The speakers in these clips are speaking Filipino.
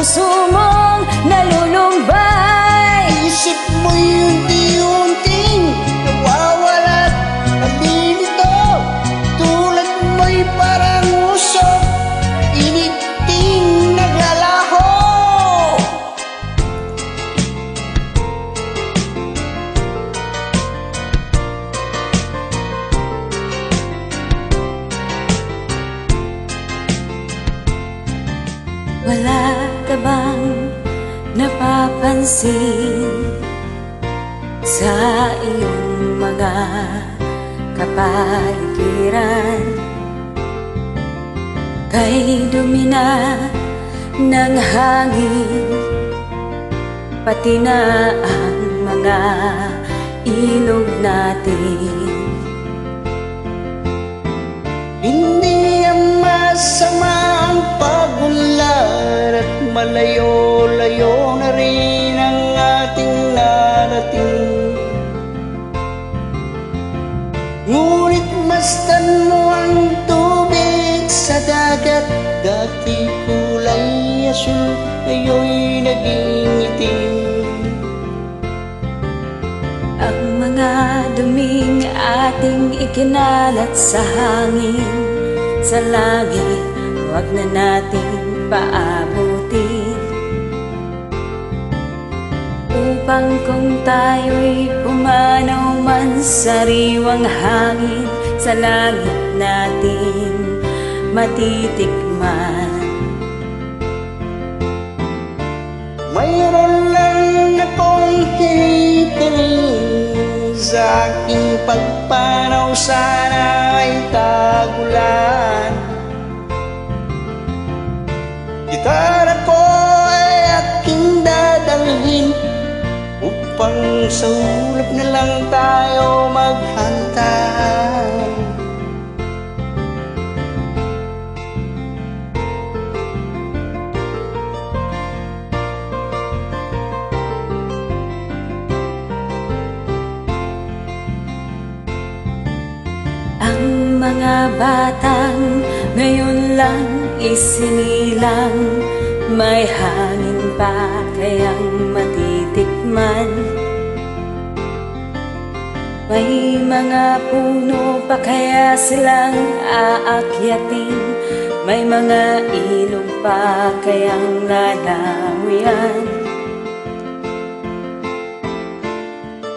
puso mong nalulumbay. Isip mo'y unti-unting nawawala't nalilito. Tulad mo'y parang usok, initing naglalaho. Wala ka bang napapansin sa iyong mga kapaligiran? Kay dumi na ng hangin, pati na ang mga ilog natin. Hindi ang masama ang pagunlad at malayo-layo na rin ang ating narating. Ngunit masdan mo ang tubig sa dagat. Dati kulay asul, ngayon'y naging itim. Ang mga duming ating ikinalat sa hangin, sa langit, huwag na nating paabutin. Upang kung tayo'y pumanaw man sa riwang hangin, sa langit natin matitikman. Mayroon lang akong hinihiling, sa aking pagpanaw sana ay tagulan. Gitara ko ay aking dadalhin, upang sa ulap na lang tayo maghantan. Ang mga batang ngayon lang isinilang, may hangin pa kayang matitikman. May mga puno pa kaya silang aakyatin, may mga ilog pa kayang lalamuyan.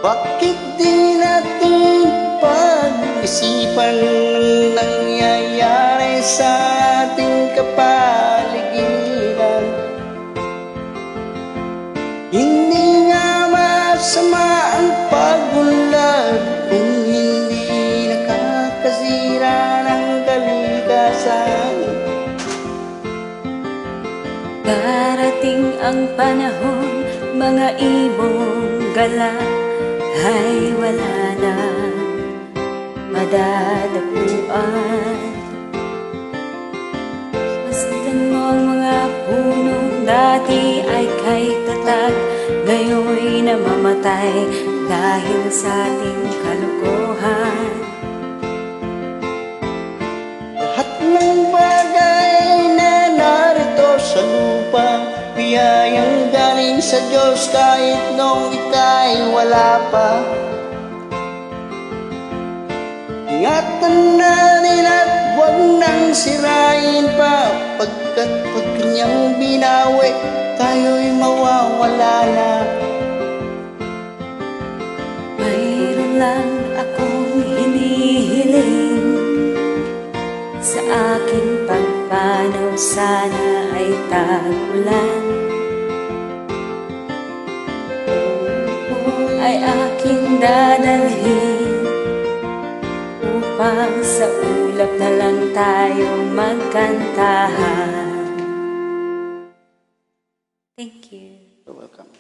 Bakit di natin pag-isipan ang nangyayari sa ating kapaligiran? Hindi nga masama ang pagunlad kung hindi nakakasira ng kalikasan. Darating ang panahon, mga ibong gala ay wala na madadapuan. Masdan mo ang mga punong dati ay kay tatag, ngayon'y namamatay dahil sa ating kalokohan. Lahat ng bagay na narito sa lupa, biyayang galing sa Diyos kahit nung ika'y wala pa. Ingatan natin at huwag nang sirain pa, pagkat pag kanyang binawi, tayo'y mawawala na. Mayroon lang akong hinihiling, sa aking pagpanaw sana ay tag-ulan. Ay aking dadalhin, upang sa ulap na lang tayo magkantahan. Thank you. You're welcome.